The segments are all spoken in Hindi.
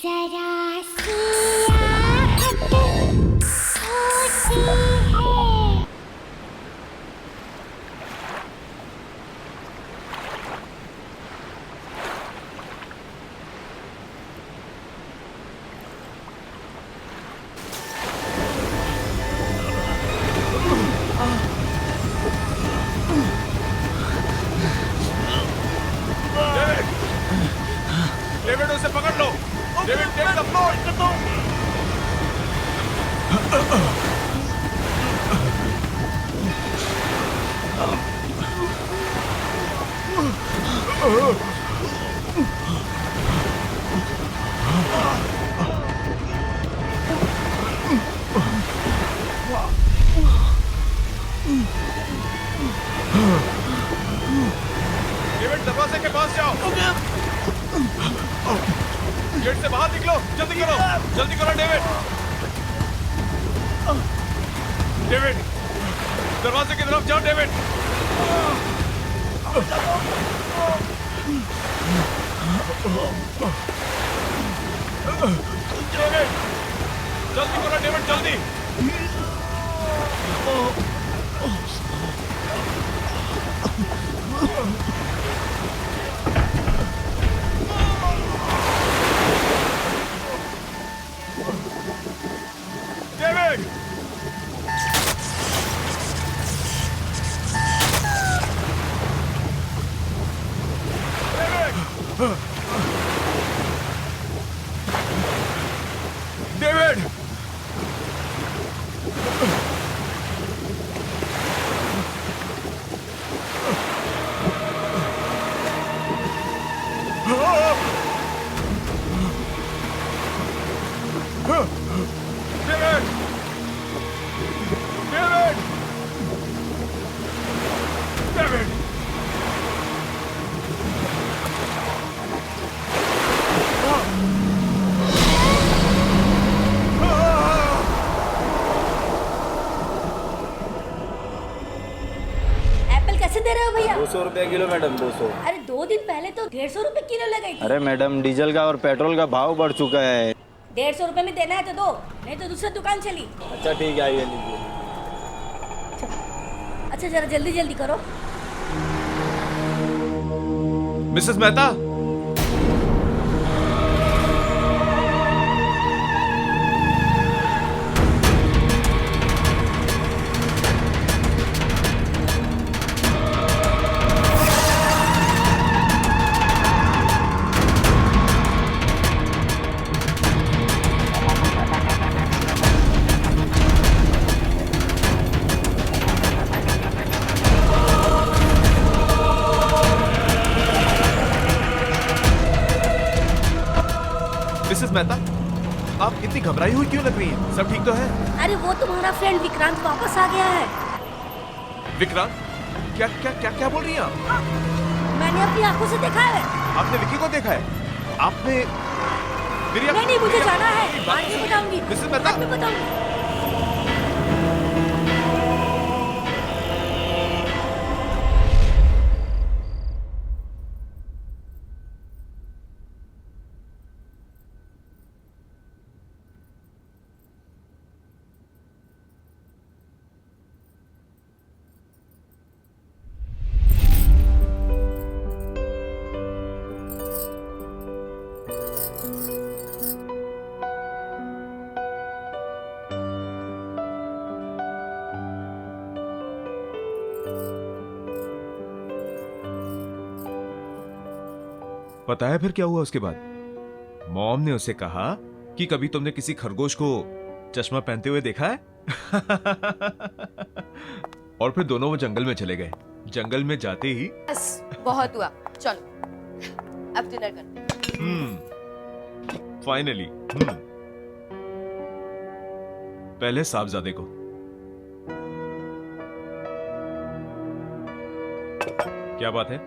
जरा सी आहट होती है। डेविड उसे पकड़ लो। David take the floor. David दरवाजे के पास जाओ। गेट से बाहर निकलो। जल्दी करो, जल्दी करो डेविड। डेविड दरवाजे की तरफ जाओ। डेविड डेविड जल्दी करो। डेविड जल्दी। David David David David David Apple कैसे दे रहे हो भैया? 200 रुपया किलो मैडम, 200। अरे 2 दिन पहले तो 150 रुपए किलो लगाई थी। अरे मैडम, डीजल का और पेट्रोल का भाव बढ़ चुका है। 150 रुपए में देना है तो दो, नहीं तो दूसरी दुकान चली। अच्छा ठीक है, आइए लीजिए। अच्छा जरा जल्दी जल्दी करो। मिसेस मेहता, मिसेस मेहता, आप इतनी घबराई हुई क्यों लग रही हैं? सब ठीक तो है? अरे वो तुम्हारा फ्रेंड विक्रांत वापस आ गया है। विक्रांत, क्या क्या क्या क्या बोल रही हैं आप? मैंने अपनी आंखों से देखा है। आपने विक्की को देखा है? आपने मेरी नहीं नहीं, मुझे जाना है, बात बाद में बताऊंगी। मिसेस मेहता, बाद में बताऊंगी। पता है फिर क्या हुआ उसके बाद? मॉम ने उसे कहा कि कभी तुमने किसी खरगोश को चश्मा पहनते हुए देखा है? और फिर दोनों वो जंगल में चले गए। जंगल में जाते ही बस बहुत हुआ, चलो अब डिनर करते हैं। फाइनली पहले साहबजादे को। क्या बात है,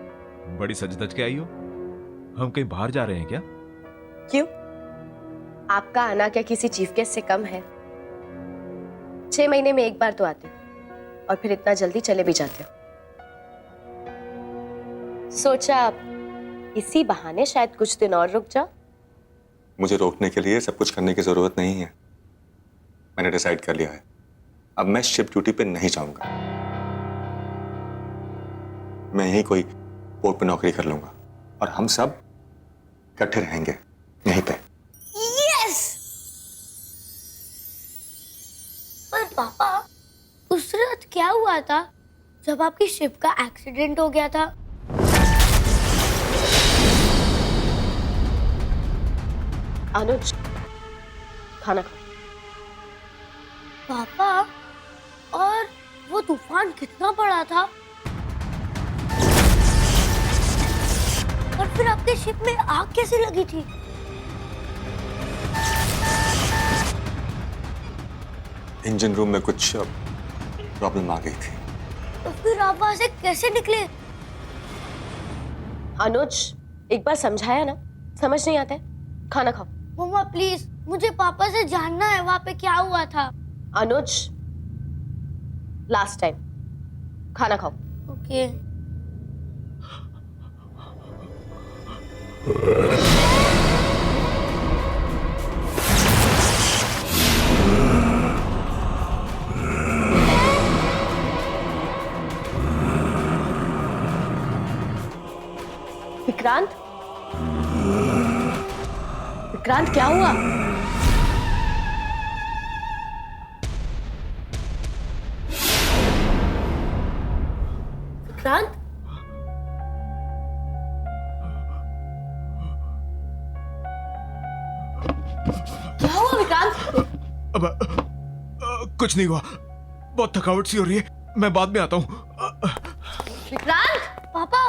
बड़ी सज धज के आई हो? हम कहीं बाहर जा रहे हैं क्या? क्यों? आपका आना क्या किसी चीफ गेस्ट से कम है? 6 महीने में एक बार तो आते हो और फिर इतना जल्दी चले भी जाते हो। सोचा आप इसी बहाने शायद कुछ दिन और रुक जाओ। मुझे रोकने के लिए सब कुछ करने की जरूरत नहीं है। मैंने डिसाइड कर लिया है, अब मैं शिप ड्यूटी पे नहीं जाऊंगा। मैं यहीं कोई पोर्ट पे नौकरी कर लूंगा और हम सब इकट्ठे रहेंगे यहीं पे। यस। पर पापा, उस रात क्या हुआ था जब आपकी शिप का एक्सीडेंट हो गया था? अनुज, खाना खाओ। पापा, और वो तूफान कितना बड़ा था? और फिर आपके शिप में आग कैसे लगी थी? इंजन रूम में कुछ प्रॉब्लम आ गई थी। तो फिर आप वहां से कैसे निकले? अनुज, एक बार समझाया ना, समझ नहीं आता है। खाना खाओ। मम्मा प्लीज, मुझे पापा से जानना है वहां पे क्या हुआ था। अनुज, लास्ट टाइम, खाना खाओ। ओके। विक्रांत, विक्रांत क्या हुआ? विक्रांत, क्या हुआ विक्रांत? अब कुछ नहीं हुआ, बहुत थकावट सी हो रही है, मैं बाद में आता हूँ। विक्रांत, पापा,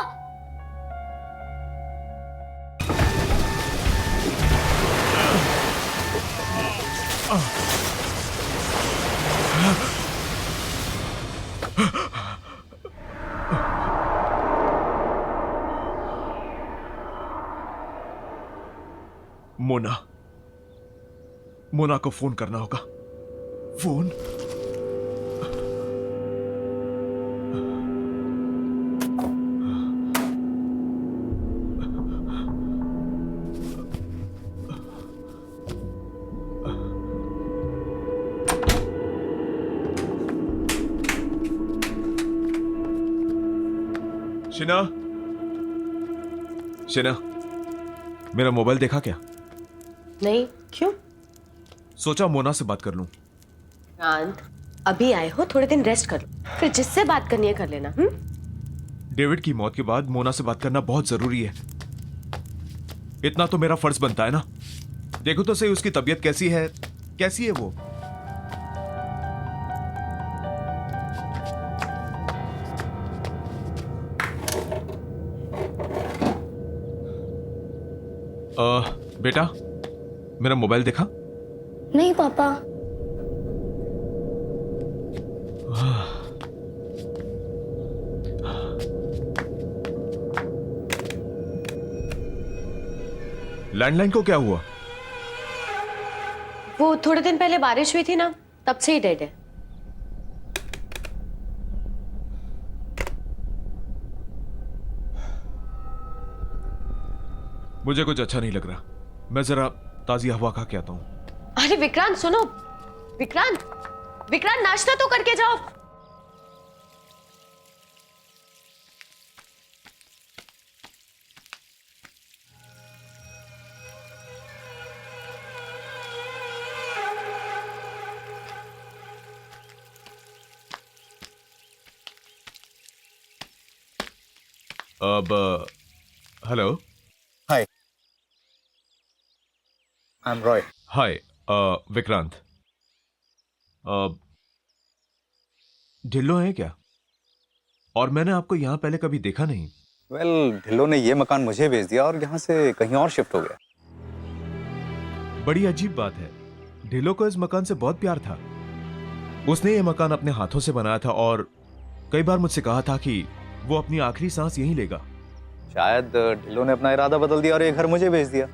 मोना, मोना को फोन करना होगा। फोन। शिना, शिना, मेरा मोबाइल देखा क्या? नहीं, क्यों? सोचा मोना से बात कर लूं। विक्रांत, अभी आए हो, थोड़े दिन रेस्ट कर लो, फिर जिससे बात करनी है कर लेना। डेविड की मौत के बाद मोना से बात करना बहुत जरूरी है। इतना तो मेरा फर्ज बनता है ना। देखो तो सही उसकी तबीयत कैसी है, कैसी है वो। बेटा, मेरा मोबाइल देखा? नहीं पापा। लैंडलाइन को क्या हुआ? वो थोड़े दिन पहले बारिश हुई थी ना, तब से ही डेड है। मुझे कुछ अच्छा नहीं लग रहा, मैं जरा ताजी हवा खा के आता हूं। अरे विक्रांत सुनो, विक्रांत, विक्रांत नाश्ता तो करके जाओ। अब हेलो। Hi, I'm Roy. हाय, विक्रांत। ढिल्लो है क्या? और मैंने आपको यहाँ पहले कभी देखा नहीं। Well, ढिल्लो ने ये मकान मुझे भेज दिया और यहाँ से कहीं और शिफ्ट हो गया। बड़ी अजीब बात है, ढिल्लो को इस मकान से बहुत प्यार था। उसने ये मकान अपने हाथों से बनाया था और कई बार मुझसे कहा था कि वो अपनी आखिरी सांस यहीं लेगा। शायद ढिल्लो ने अपना इरादा बदल दिया और ये घर मुझे भेज दिया।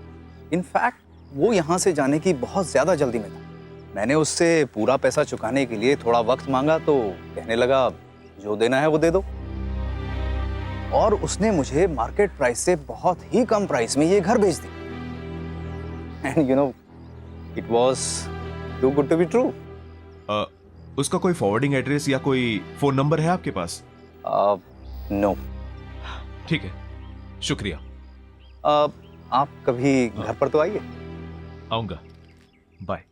इनफैक्ट वो यहाँ से जाने की बहुत ज्यादा जल्दी में था। मैंने उससे पूरा पैसा चुकाने के लिए थोड़ा वक्त मांगा तो कहने लगा जो देना है वो दे दो। और उसने मुझे मार्केट प्राइस से बहुत ही कम प्राइस में ये घर भेज दिया। And you know, it was too good to be true. उसका कोई फॉरवर्डिंग एड्रेस या कोई फोन नंबर है आपके पास? No. ठीक है, शुक्रिया। आप कभी घर पर तो आइए। आऊंगा, बाय।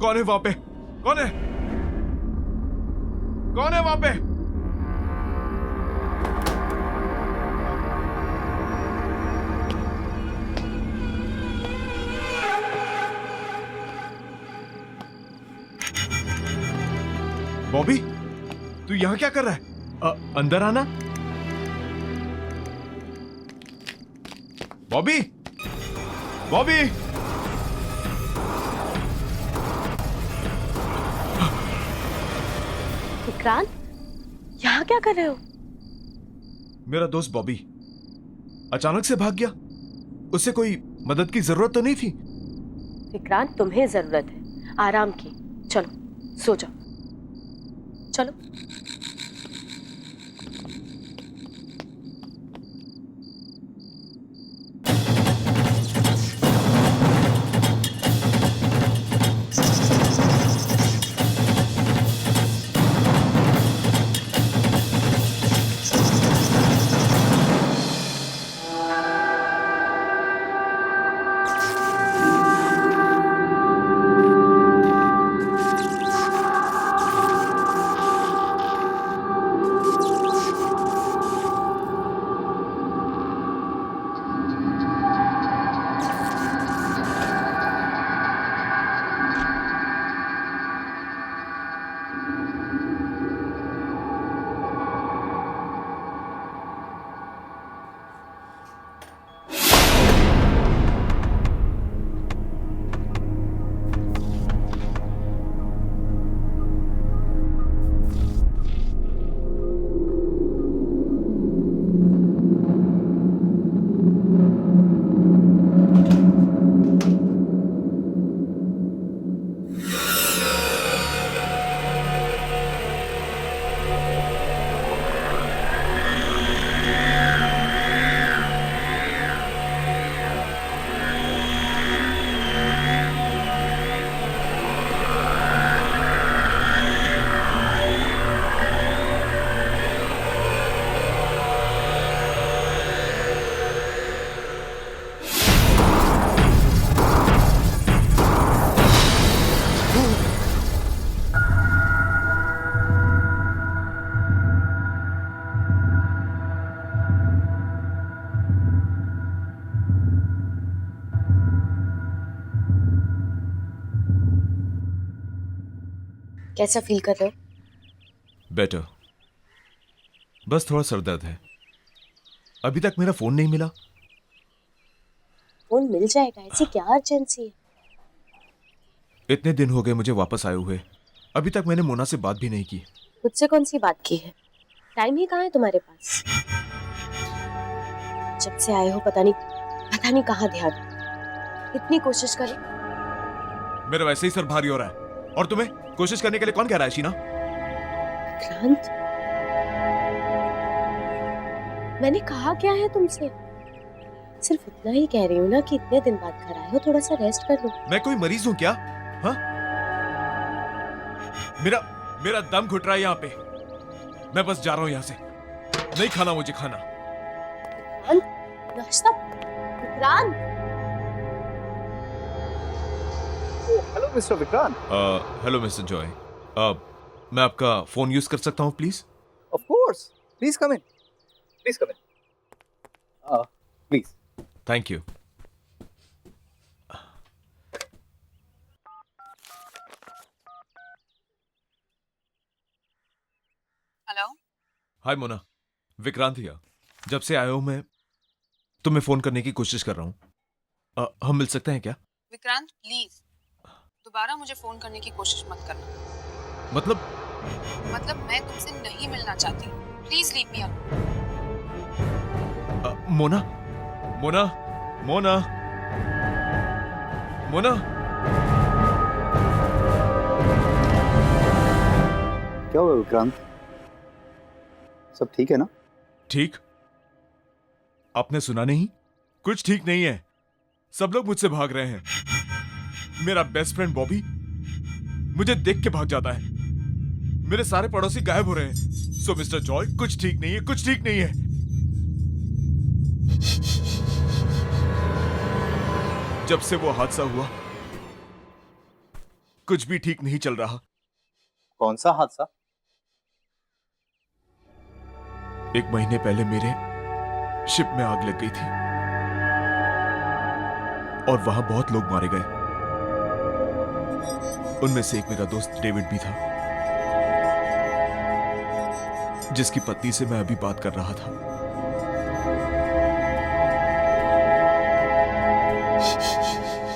कौन है वहां पे? कौन है? कौन है वहां पे? बॉबी, तू यहां क्या कर रहा है? अंदर आना। बॉबी, बॉबी, विक्रांत, यहाँ क्या कर रहे हो? मेरा दोस्त बॉबी अचानक से भाग गया। उससे कोई मदद की जरूरत तो नहीं थी? विक्रांत, तुम्हें जरूरत है आराम की। चलो सो जाओ, चलो। कैसा फील कर रहे हो? बेटर। बस थोड़ा सर दर्द है। अभी तक मेरा फोन नहीं मिला। फोन मिल जाएगा, ऐसी क्या अर्जेंसी है? इतने दिन हो गए मुझे वापस आए हुए, अभी तक मैंने मोना से बात भी नहीं की। मुझसे कौन सी बात की है? टाइम ही कहाँ है तुम्हारे पास? जब से आए हो पता नहीं कहाँ ध्यान। इतनी कोशिश करी। मेरा वैसे ही सर भारी हो रहा है और तुम्हें कोशिश करने के लिए कौन कह रहा है शीना? विक्रांत, मैंने कहा क्या है तुमसे? सिर्फ इतना ही कह रही हूँ ना कि इतने दिन बाद घर आए हो, थोड़ा सा रेस्ट कर लो। मैं कोई मरीज हूं क्या? हाँ, मेरा दम घुट रहा है यहाँ पे। मैं बस जा रहा हूँ यहाँ से। नहीं खाना मुझे खाना। नाश्ता? Vikrant, hello mister Vikrant. Hello mister Joy, मैं आपका फोन यूज कर सकता हूँ please? Of course, please come in, please come in, please. Thank you. Hello, hi Mona, Vikrant here. जब से आया हूं मैं तुम्हें फोन करने की कोशिश कर रहा हूं। हम मिल सकते हैं क्या? विक्रांत प्लीज दोबारा मुझे फोन करने की कोशिश मत करना। मतलब मैं तुमसे नहीं मिलना चाहती। Please leave me alone. Mona Mona Mona Mona, क्या हुआ विक्रांत? सब ठीक है ना? ठीक? आपने सुना नहीं? कुछ ठीक नहीं है। सब लोग मुझसे भाग रहे हैं। मेरा बेस्ट फ्रेंड बॉबी मुझे देख के भाग जाता है। मेरे सारे पड़ोसी गायब हो रहे हैं। सो मिस्टर जॉय, कुछ ठीक नहीं है, कुछ ठीक नहीं है। जब से वो हादसा हुआ कुछ भी ठीक नहीं चल रहा। कौन सा हादसा? 1 महीने पहले मेरे शिप में आग लग गई थी और वहां बहुत लोग मारे गए। उनमें से एक मेरा दोस्त डेविड भी था, जिसकी पत्नी से मैं अभी बात कर रहा था।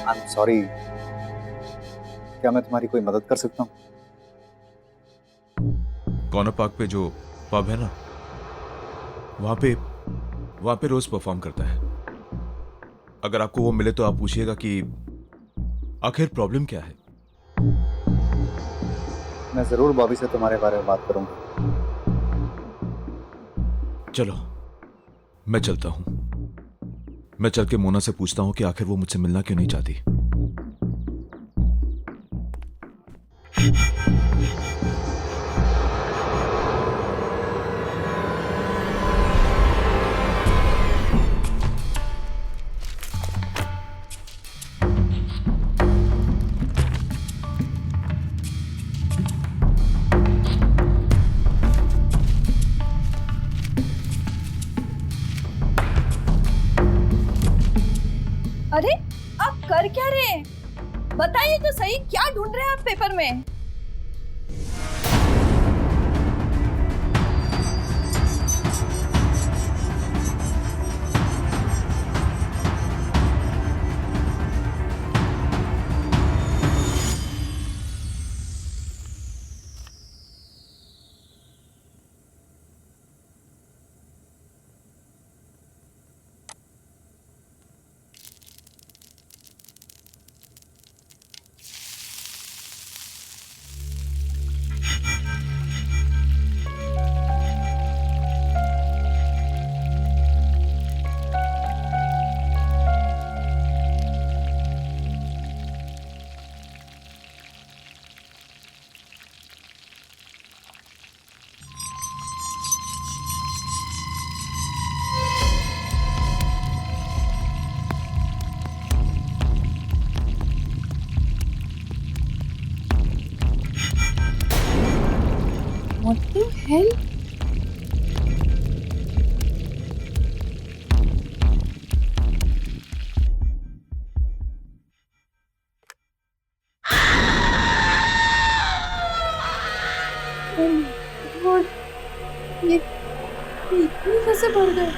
आई एम सॉरी, क्या मैं तुम्हारी कोई मदद कर सकता हूँ? कॉर्नर पार्क पे जो पब है ना, वहां पे रोज परफॉर्म करता है। अगर आपको वो मिले तो आप पूछिएगा कि आखिर प्रॉब्लम क्या है। मैं जरूर बॉबी से तुम्हारे बारे में बात करूंगा। चलो मैं चलता हूं। मैं चल के मोना से पूछता हूं कि आखिर वो मुझसे मिलना क्यों नहीं चाहती। अरे आप कर क्या रहे हैं? बताइए तो सही, क्या ढूंढ रहे हैं आप पेपर में? What the hell? Oh my God! ये इतनी कैसे बढ़ गए?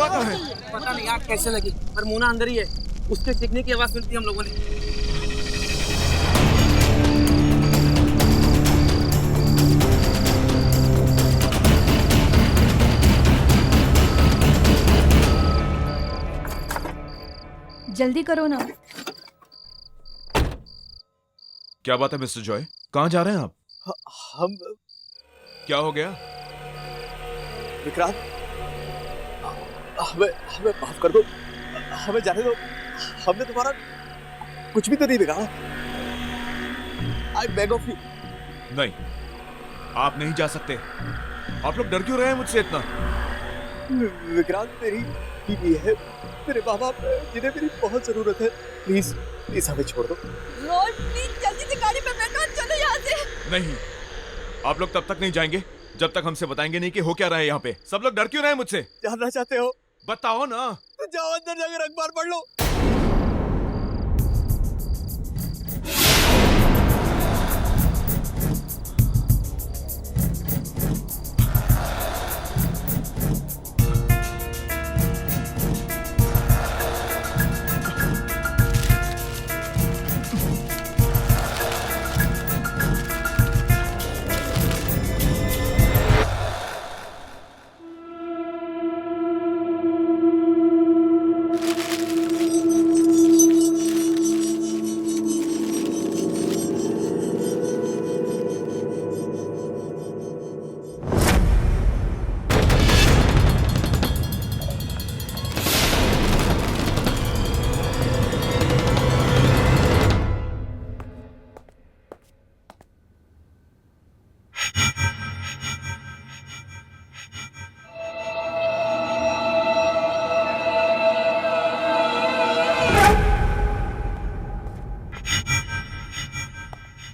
मोना कहाँ है? पता नहीं आग कैसे लगी, पर मोना अंदर ही है। उसके चीखने की आवाज सुनती हम लोगों ने। जल्दी करो ना। क्या बात है मिस्टर जॉय, कहाँ जा रहे हैं आप? हम क्या हो गया? विक्रांत, हमें हमें माफ कर दो, हमें जाने दो। हमने तुम्हारा कुछ भी तो नहीं बिगाड़ा। I beg of you. नहीं, आप नहीं जा सकते। आप लोग डर क्यों रहे हैं मुझसे इतना? विक्रांत, मेरी बीवी है, मेरे माँ बाप जिन्हें मेरी बहुत जरूरत है। प्लीज प्लीज हमें छोड़ दो। रोड प्लीज जल्दी से गाड़ी पे बैठो, चलो यहाँ से। नहीं, आप लोग तब तक नहीं जाएंगे जब तक हमसे बताएंगे नहीं कि हो क्या रहा है यहाँ पे। सब लोग डर क्यों रहे हैं मुझसे? जानना चाहते हो बताओ ना। तो जाओ अंदर जाकर अखबार पढ़ लो।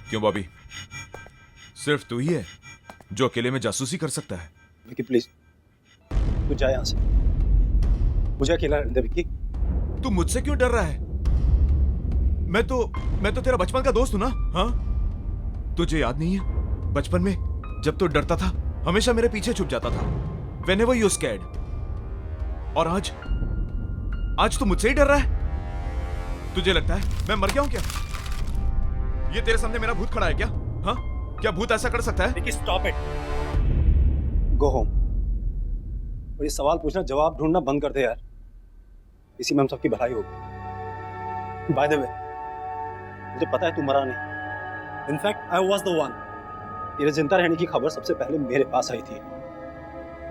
क्यों बॉबी, सिर्फ तू ही है जो अकेले में जासूसी कर सकता है? विक्की प्लीज, तू जा यहाँ से। मुझे अकेला रहने दे विक्की। तू मुझसे क्यों डर रहा है? मैं तो तेरा बचपन का दोस्त हूं ना। हाँ, तुझे याद नहीं है बचपन में जब तू डरता था हमेशा मेरे पीछे छुप जाता था, whenever you scared। और आज तू मुझसे ही डर रहा है? तुझे लगता है मैं मर गया हूं क्या? ये तेरे सामने मेरा भूत खड़ा है क्या? हाँ, क्या भूत ऐसा कर सकता है? Vicky stop it, go home. और ये सवाल पूछना, जवाब ढूंढना बंद कर दे यार। इसी में हम सबकी भलाई होगी। बाय द वे, मुझे पता है तू मरा नहीं। In fact I was the one. तेरे जिंदा रहने की खबर सबसे पहले मेरे पास आई थी।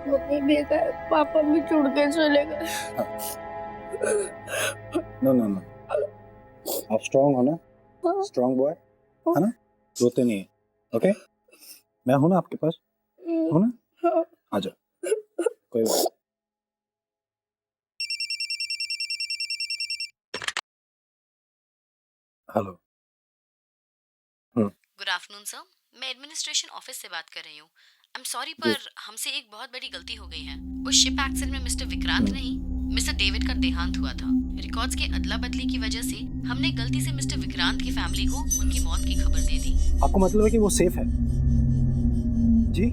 मम्मी भी गए, पापा भी छुड़ के चले गए। नो आप स्ट्रांग हो ना, स्ट्रांग बॉय है ना, रोते नहीं है। ओके, मैं हूं ना आपके पास, हो ना? आ जाओ, कोई बात। हेलो। गुड आफ्टरनून सर, मैं एडमिनिस्ट्रेशन ऑफिस से बात कर रही हूँ। आई एम सॉरी, पर हमसे एक बहुत बड़ी गलती हो गई है। उस शिप एक्सीडेंट में मिस्टर विक्रांत नहीं, मिस्टर डेविड का देहांत हुआ था। रिकॉर्ड्स के अदला बदली की वजह से हमने गलती से मिस्टर विक्रांत की फैमिली को उनकी मौत की खबर दे दी। आपको मतलब है कि वो सेफ है? जी,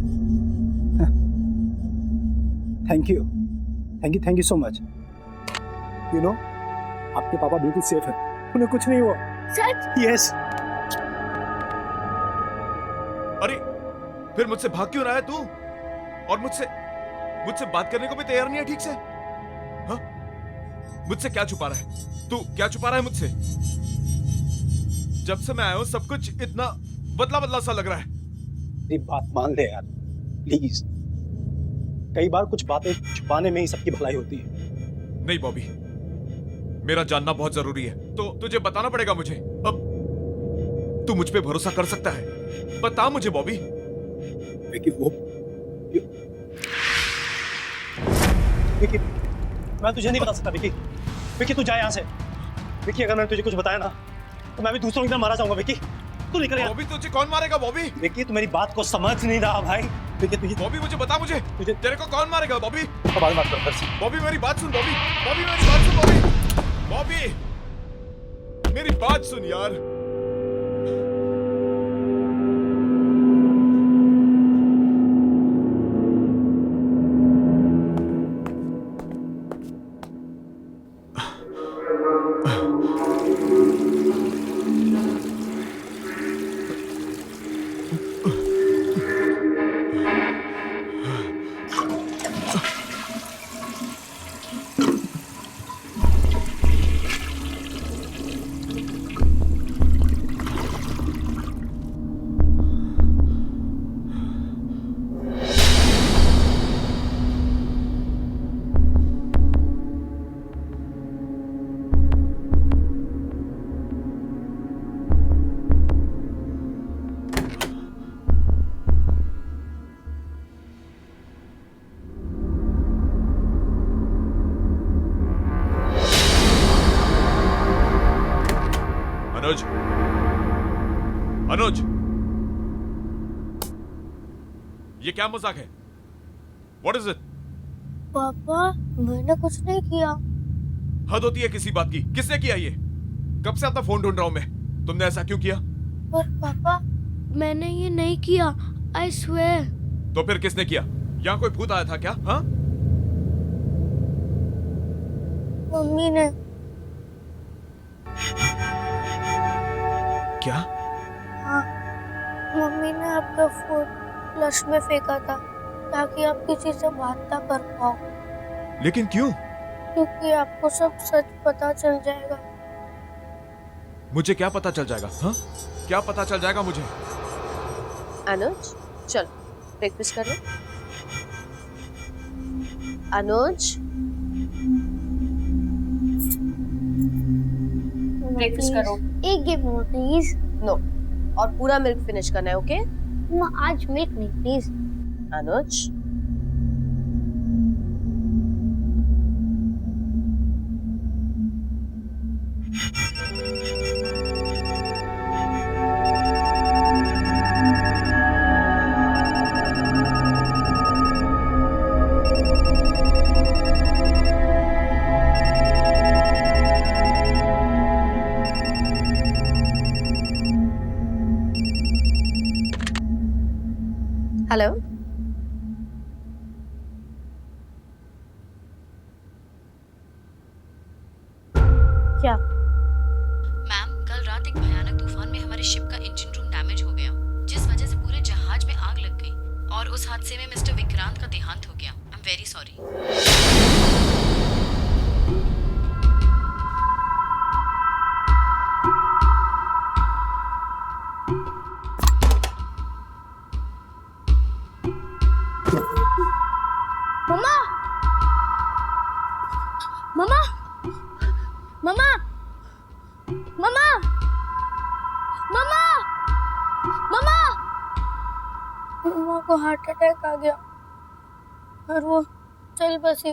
thank you so much. You know, आपके पापा बिल्कुल सेफ है, उन्हें कुछ नहीं हुआ। सच? यस। अरे फिर मुझसे भाग क्यों रहा है तू? और मुझसे बात करने को भी तैयार नहीं है ठीक से? हाँ, मुझसे क्या छुपा रहा है तू? क्या छुपा रहा है मुझसे? जब से मैं आया हूं सब कुछ इतना बदला बदला सा लग रहा है। मेरी बात मान ले यार, प्लीज। कई बार कुछ बातें छुपाने में ही सबकी भलाई होती है। नहीं बॉबी, मेरा जानना बहुत जरूरी है, तो तुझे बताना पड़ेगा मुझे। अब तू मुझ पे भरोसा कर सकता है? बता मुझे बॉबी। विक्की, विक्की, मैं तुझे नहीं बता सकता विक्की। विक्की तू जा यहाँ से। विक्की, अगर मैंने तुझे कुछ बताया ना तो मैं भी दूसरों की तरह मारा जाऊंगा। विक्की तू निकल यहाँ। बॉबी तुझे कौन मारेगा बॉबी? विक्की तू मेरी बात को समझ नहीं रहा भाई। विक्की तुझे, बॉबी मुझे बता, मुझे तेरे को कौन मारेगा बॉबी? बाद बात कर। बॉबी मेरी बात सुन बॉबी, बॉबी मेरी बात सुन बॉबी, बॉबी मेरी बात सुन यार। अनुज, अनुज, ये क्या मजाक है? What is it? पापा मैंने कुछ नहीं किया। हद होती है किसी बात की। किसने किया ये? कब से अपना फोन ढूंढ रहा हूं मैं। तुमने ऐसा क्यों किया? पर पापा मैंने ये नहीं किया, I swear। तो फिर किसने किया? यहाँ कोई भूत आया था क्या? हाँ? मम्मी ने। क्या? हाँ, मम्मी ने आपका फोन फ्लश में फेंका था ताकि आप किसी से बात ना कर पाओ, लेकिन क्यों? क्योंकि आपको सब सच पता चल जाएगा। मुझे क्या पता चल जाएगा? हाँ? क्या पता चल जाएगा मुझे? अनुज चल ब्रेकफास्ट कर लो। अनुज ब्रेकफास्ट करो। एक गिव मोर प्लीज। नो, और पूरा मिल्क फिनिश करना है, ओके? आज मिल्क नहीं प्लीज। अनुज हेलो, क्या? मैम, कल रात एक भयानक तूफान में हमारे शिप का इंजन रूम डैमेज हो गया, जिस वजह से पूरे जहाज में आग लग गई और उस हादसे में मिस्टर विक्रांत का देहांत हो गया। I am very sorry. मम्मा, मम्मा, मम्मा, मम्मा, मम्मा, मम्मा, मम्मा को हार्ट अटैक आ गया और वो चल बसी।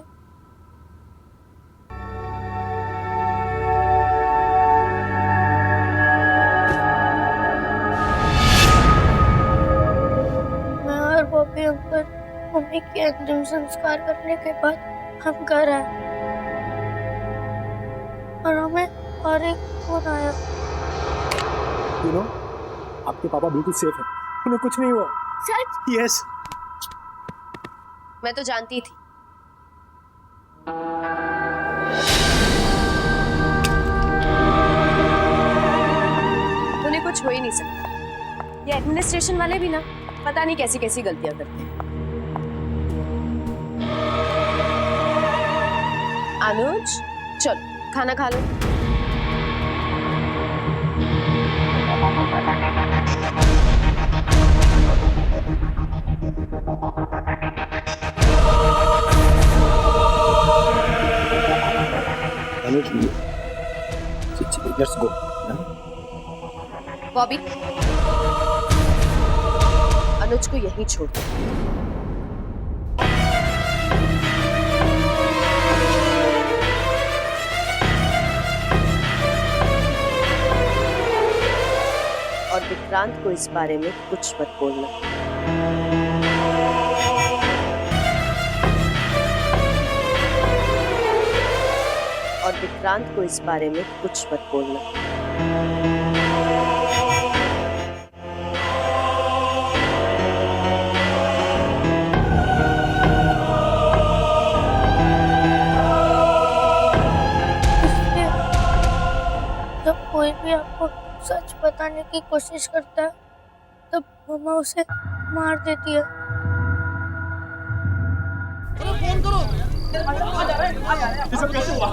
मैं और बॉबी अंकल मम्मी के अंतिम संस्कार करने के बाद हम घर आए और हमें और एक फोन आया। यू नो, आपके पापा बिल्कुल सेफ है, उन्हें कुछ नहीं हुआ। सच? यस। मैं तो जानती थी। उन्हें कुछ हो ही नहीं सकता। ये एडमिनिस्ट्रेशन वाले भी ना पता नहीं कैसी कैसी गलतियां करते हैं। अनुज चल खाना खा लो। अनुज, लेट्स गो। बॉबी, अनुज को यहीं छोड़ दो। और विक्रांत को इस बारे में कुछ मत बोलना। और विक्रांत को इस बारे में कुछ मत बोलना। जब कोई भी आपको सच बताने की कोशिश करता है तब मम्मा उसे मार देती है। फोन करो। ये सब कैसे हुआ?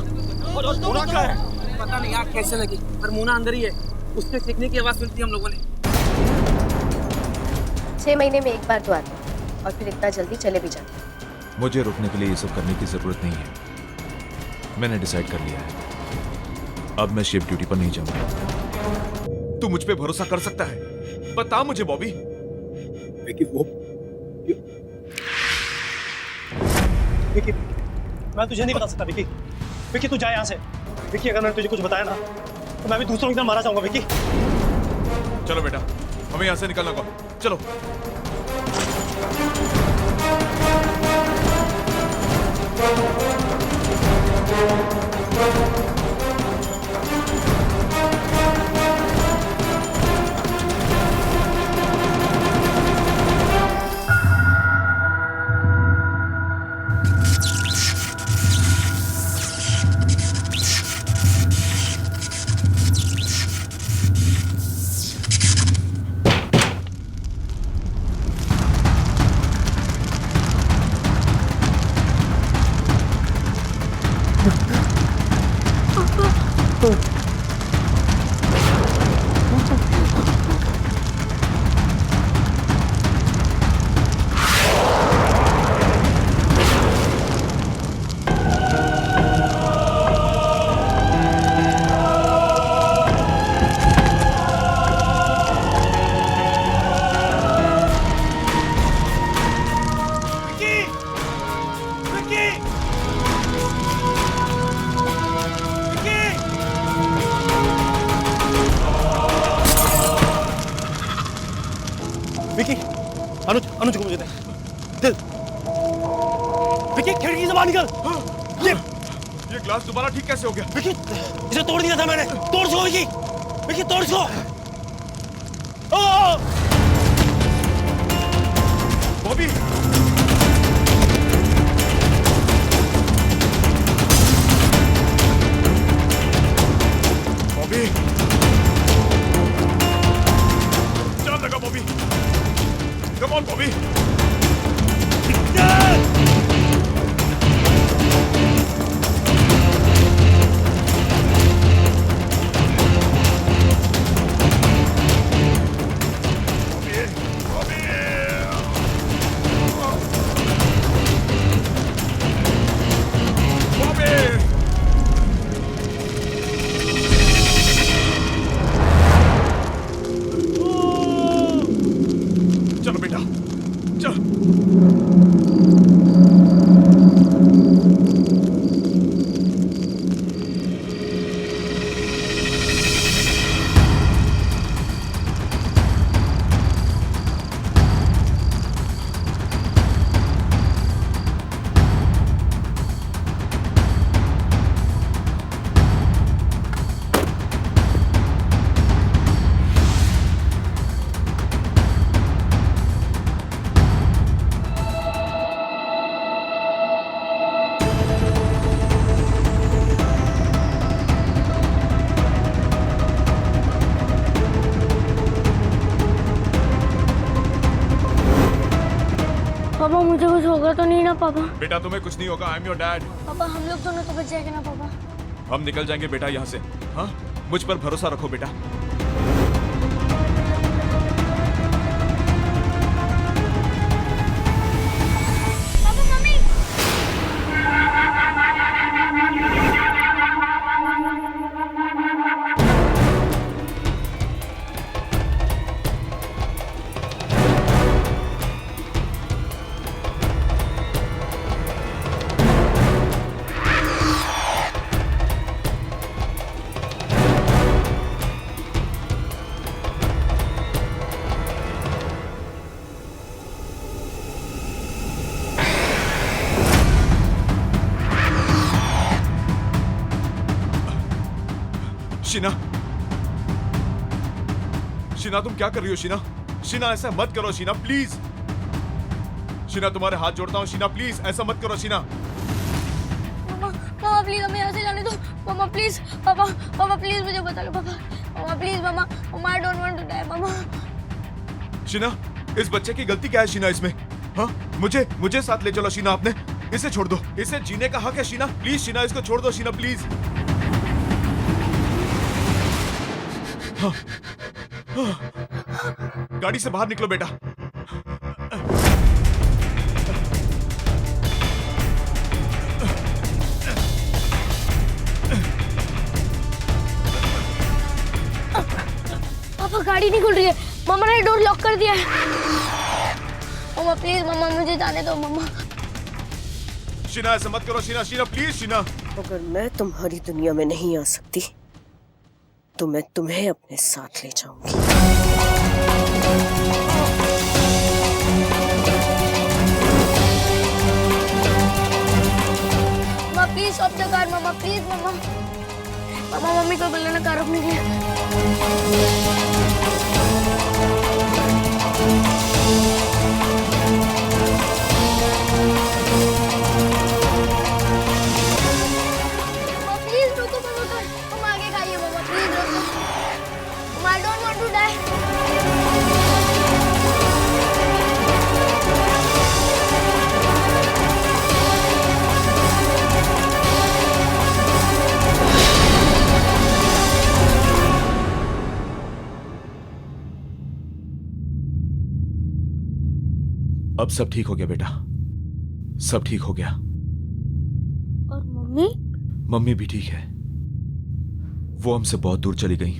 और होना क्या है? पता नहीं आग कैसे लगी, पर मोना अंदर ही है। उसके चीखने की आवाज सुनती हम लोगों ने। 6 महीने में एक बार तो आते हैं और फिर इतना जल्दी चले भी जाते हैं। मुझे रुकने के लिए ये सब करने की जरूरत नहीं है। मैंने डिसाइड कर लिया है, अब मैं शिफ्ट ड्यूटी पर नहीं जाऊंगा। तू मुझ पे भरोसा कर सकता है? बता मुझे बॉबी। विकी, वो विकी, मैं तुझे नहीं बता सकता। विकी, विकी तू जा यहाँ से। विकी, अगर मैंने तुझे कुछ बताया ना तो मैं भी दूसरों की तरह मारा जाऊंगा विकी। चलो बेटा, हमें यहाँ से निकलना होगा, चलो। विकी, अनुज, अनुज को मुझे दे। दिल। विकी, खिड़की से बाहर निकल। ये ग्लास दोबारा ठीक कैसे हो गया? विकी, इसे तोड़ दिया था मैंने। तोड़ इसको विकी। विकी, तोड़ इसको। बॉबी, बॉबी, जान लगा बॉबी। Come on, Bobby. चलो बेटा, चल। पापा मुझे कुछ होगा तो नहीं ना पापा? बेटा तुम्हें कुछ नहीं होगा, आई एम योर डैड। पापा हम लोग दोनों तो बच जाएंगे ना पापा? हम निकल जाएंगे बेटा यहाँ से। हाँ, मुझ पर भरोसा रखो बेटा। Papa mummy. शीना, शीना तुम क्या कर रही हो? शीना, शीना ऐसा मत करो शीना, प्लीज। शीना तुम्हारे हाथ जोड़ता हूँ शीना, प्लीज ऐसा मत करो शीना। पापा, पापा प्लीज हमें यहाँ से जाने दो। पापा प्लीज, पापा, पापा प्लीज मुझे बता लो पापा। पापा प्लीज मामा, मामा I don't want to die मामा। शीना, इस बच्चे की गलती क्या है शीना इसमें? हाँ, मुझे साथ ले चलो शीना, आपने इसे छोड़ दो, इसे जीने का हक है शीना, प्लीज शीना इसको छोड़ दो शीना, प्लीज। हाँ, हाँ, गाड़ी से बाहर निकलो बेटा। पापा गाड़ी नहीं खुल रही है, मामा ने डोर लॉक कर दिया है। मामा प्लीज मामा मुझे जाने दो मामा। शीना ऐसा मत करो शीना, शीना प्लीज शीना। अगर मैं तुम्हारी दुनिया में नहीं आ सकती तो मैं तुम्हें अपने साथ ले जाऊंगी। मामा प्लीज स्टॉप द कार मामा प्लीज मामा। मामा मम्मी को बुलाना कार रोकने के लिए। मामा प्लीज रुको मामा तुम आगे खाइए मामा प्लीज रुको। मामा I don't want to die. अब सब ठीक हो गया बेटा, सब ठीक हो गया। और मम्मी? मम्मी भी ठीक है। वो हमसे बहुत दूर चली गई,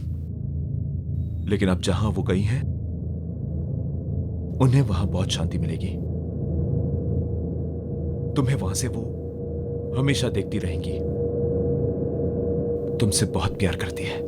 लेकिन अब जहां वो गई हैं, उन्हें वहां बहुत शांति मिलेगी। तुम्हें वहां से वो हमेशा देखती रहेंगी। तुमसे बहुत प्यार करती है।